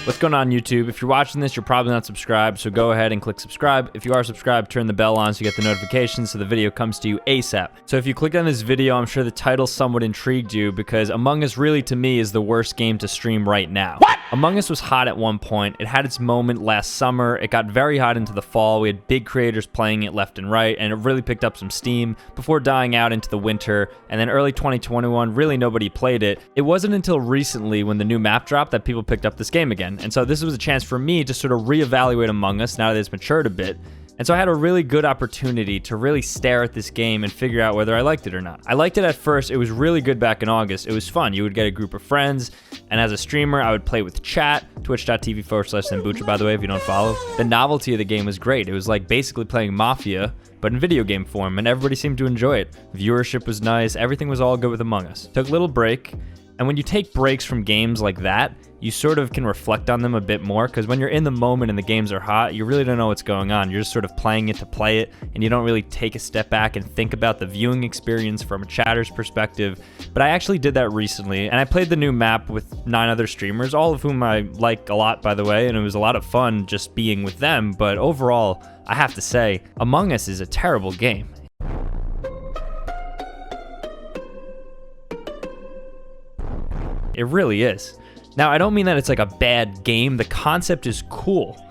What's going on YouTube? If you're watching this, you're probably not subscribed, so go ahead and click subscribe. If you are subscribed, turn the bell on so you get the notifications so the video comes to you ASAP. So if you clicked on this video, I'm sure the title somewhat intrigued you because Among Us really to me is the worst game to stream right now. What? Among Us was hot at one point. It had its moment last summer. It got very hot into the fall. We had big creators playing it left and right, and it really picked up some steam before dying out into the winter. And then early 2021, really nobody played it. It wasn't until recently when the new map dropped that people picked up this game again. And so this was a chance for me to sort of reevaluate Among Us now that it's matured a bit. And so I had a really good opportunity to really stare at this game and figure out whether I liked it or not. I liked it at first. It was really good back in August. It was fun. You would get a group of friends, and as a streamer, I would play with chat, twitch.tv/Sambucha, by the way, if you don't follow. The novelty of the game was great. It was like basically playing Mafia, but in video game form, and everybody seemed to enjoy it. Viewership was nice. Everything was all good with Among Us. Took a little break, and when you take breaks from games like that, you sort of can reflect on them a bit more, because when you're in the moment and the games are hot, you really don't know what's going on. You're just sort of playing it to play it, and you don't really take a step back and think about the viewing experience from a chatter's perspective. But I actually did that recently, and I played the new map with 9 other streamers, all of whom I like a lot, by the way, and it was a lot of fun just being with them. But overall, I have to say, Among Us is a terrible game. It really is. Now, I don't mean that it's like a bad game. The concept is cool,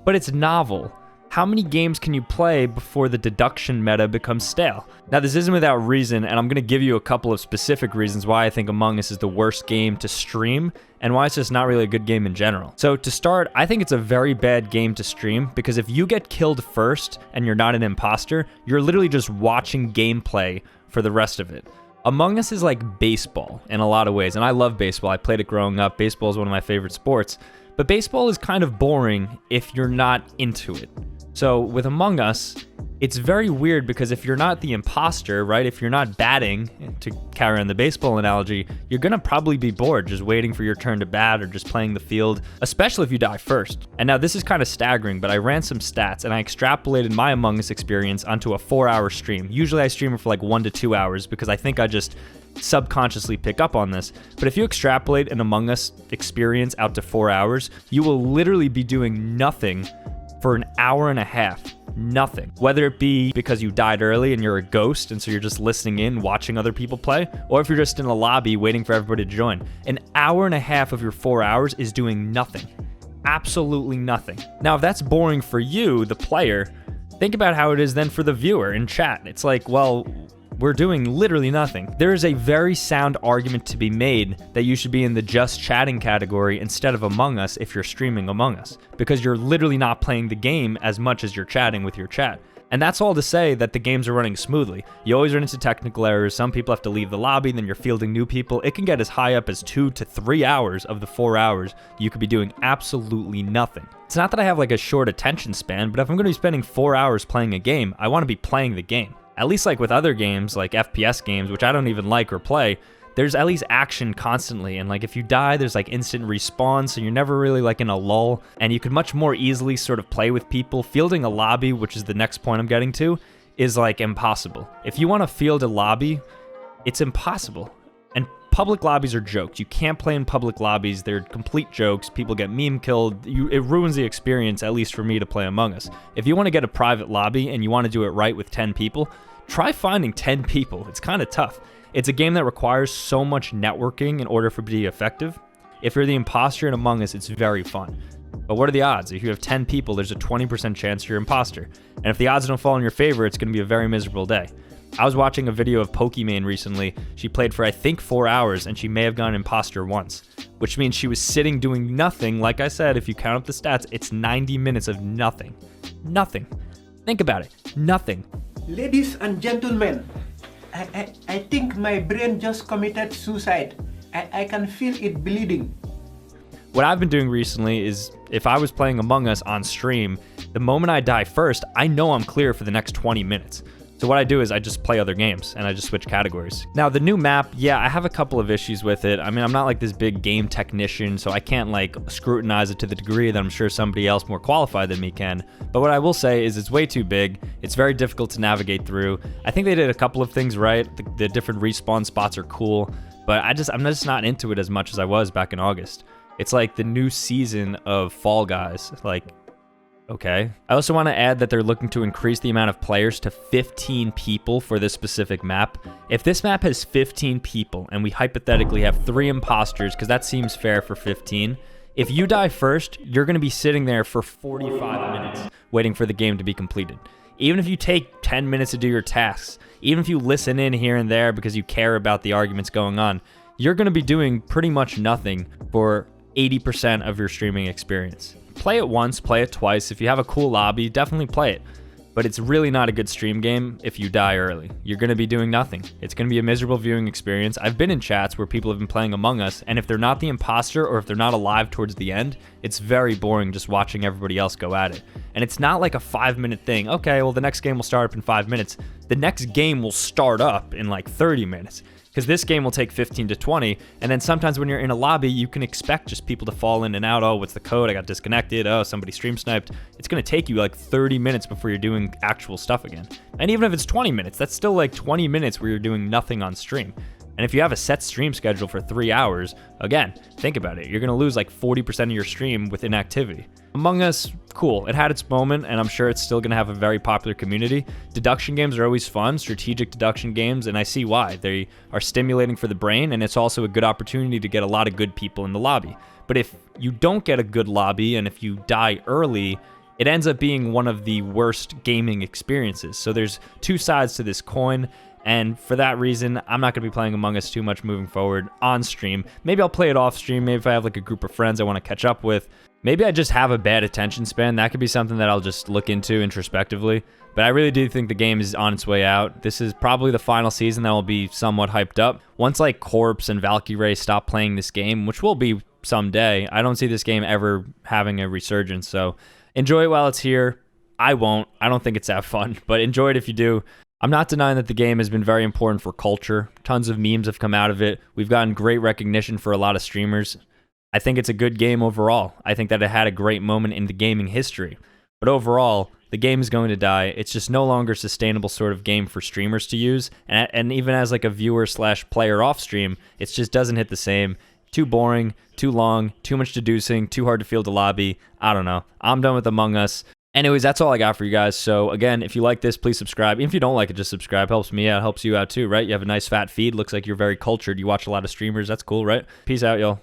but it's novel. How many games can you play before the deduction meta becomes stale? Now, this isn't without reason, and I'm going to give you a couple of specific reasons why I think Among Us is the worst game to stream and why it's just not really a good game in general. So to start, I think it's a very bad game to stream because if you get killed first and you're not an imposter, you're literally just watching gameplay for the rest of it. Among Us is like baseball in a lot of ways, and I love baseball. I played it growing up. Baseball is one of my favorite sports, but baseball is kind of boring if you're not into it. So with Among Us, it's very weird because if you're not the imposter, right, if you're not batting, to carry on the baseball analogy, you're gonna probably be bored just waiting for your turn to bat or just playing the field, especially if you die first. And now this is kind of staggering, but I ran some stats and I extrapolated my Among Us experience onto a 4-hour stream. Usually I stream it for like 1 to 2 hours because I think I just subconsciously pick up on this. But if you extrapolate an Among Us experience out to 4 hours, you will literally be doing nothing for an hour and a half. Nothing. Whether it be because you died early and you're a ghost and so you're just listening in, watching other people play, or if you're just in a lobby waiting for everybody to join. An hour and a half of your 4 hours is doing nothing. Absolutely nothing. Now, if that's boring for you, the player, think about how it is then for the viewer in chat. It's like, well, we're doing literally nothing. There is a very sound argument to be made that you should be in the just chatting category instead of Among Us if you're streaming Among Us, because you're literally not playing the game as much as you're chatting with your chat. And that's all to say that the games are running smoothly. You always run into technical errors. Some people have to leave the lobby, then you're fielding new people. It can get as high up as 2 to 3 hours of the 4 hours. You could be doing absolutely nothing. It's not that I have like a short attention span, but if I'm going to be spending 4 hours playing a game, I want to be playing the game. At least like with other games, like FPS games, which I don't even like or play, there's at least action constantly. And like if you die, there's like instant respawn, so you're never really like in a lull. And you could much more easily sort of play with people. Fielding a lobby, which is the next point I'm getting to, is like impossible. If you want to field a lobby, it's impossible. And public lobbies are jokes. You can't play in public lobbies. They're complete jokes. People get meme killed. It ruins the experience, at least for me, to play Among Us. If you want to get a private lobby and you want to do it right with 10 people, try finding 10 people. It's kind of tough. It's a game that requires so much networking in order for it to be effective. If you're the imposter in Among Us, it's very fun. But what are the odds? If you have 10 people, there's a 20% chance you're imposter. And if the odds don't fall in your favor, it's going to be a very miserable day. I was watching a video of Pokimane recently. She played for I think 4 hours and she may have gone imposter once, which means she was sitting doing nothing. Like I said, if you count up the stats, it's 90 minutes of nothing. Nothing. Think about it. Nothing. Ladies and gentlemen, I think my brain just committed suicide. I can feel it bleeding. What I've been doing recently is if I was playing Among Us on stream, the moment I die first, I know I'm clear for the next 20 minutes. So what I do is I just play other games and I just switch categories. Now the new map, yeah, I have a couple of issues with it. I mean, I'm not like this big game technician, so I can't like scrutinize it to the degree that I'm sure somebody else more qualified than me can. But what I will say is it's way too big. It's very difficult to navigate through. I think they did a couple of things right. The different respawn spots are cool, but I'm just not into it as much as I was back in August. It's like the new season of Fall Guys. Like, okay. I also want to add that they're looking to increase the amount of players to 15 people for this specific map. If this map has 15 people and we hypothetically have 3 imposters, because that seems fair for 15, if you die first, you're going to be sitting there for 45 minutes waiting for the game to be completed. Even if you take 10 minutes to do your tasks, even if you listen in here and there because you care about the arguments going on, you're going to be doing pretty much nothing for 80% of your streaming experience. Play it once, play it twice. If you have a cool lobby, definitely play it. But it's really not a good stream game if you die early. You're going to be doing nothing. It's going to be a miserable viewing experience. I've been in chats where people have been playing Among Us, and if they're not the imposter or if they're not alive towards the end, it's very boring just watching everybody else go at it. And it's not like a 5-minute thing. Okay, well, the next game will start up in 5 minutes. The next game will start up in like 30 minutes. Because this game will take 15 to 20, and then sometimes when you're in a lobby, you can expect just people to fall in and out. Oh, what's the code? I got disconnected. Oh, somebody stream sniped. It's going to take you like 30 minutes before you're doing actual stuff again. And even if it's 20 minutes, that's still like 20 minutes where you're doing nothing on stream. And if you have a set stream schedule for 3 hours, again, think about it. You're going to lose like 40% of your stream with inactivity. Among Us, cool. It had its moment, and I'm sure it's still going to have a very popular community. Deduction games are always fun, strategic deduction games, and I see why. They are stimulating for the brain, and it's also a good opportunity to get a lot of good people in the lobby. But if you don't get a good lobby, and if you die early, it ends up being one of the worst gaming experiences. So there's 2 sides to this coin. And for that reason, I'm not going to be playing Among Us too much moving forward on stream. Maybe I'll play it off stream. Maybe if I have like a group of friends I want to catch up with. Maybe I just have a bad attention span. That could be something that I'll just look into introspectively. But I really do think the game is on its way out. This is probably the final season that will be somewhat hyped up. Once like Corpse and Valkyrie stop playing this game, which will be someday, I don't see this game ever having a resurgence. So enjoy it while it's here. I won't. I don't think it's that fun, but enjoy it if you do. I'm not denying that the game has been very important for culture. Tons of memes have come out of it. We've gotten great recognition for a lot of streamers. I think it's a good game overall. I think that it had a great moment in the gaming history. But overall, the game is going to die. It's just no longer a sustainable sort of game for streamers to use. And even as like a viewer/player off stream, it just doesn't hit the same. Too boring, too long, too much deducing, too hard to field a lobby. I don't know. I'm done with Among Us. Anyways, that's all I got for you guys. So again, if you like this, please subscribe. Even if you don't like it, just subscribe. Helps me out, helps you out too, right? You have a nice fat feed. Looks like you're very cultured. You watch a lot of streamers. That's cool, right? Peace out, y'all.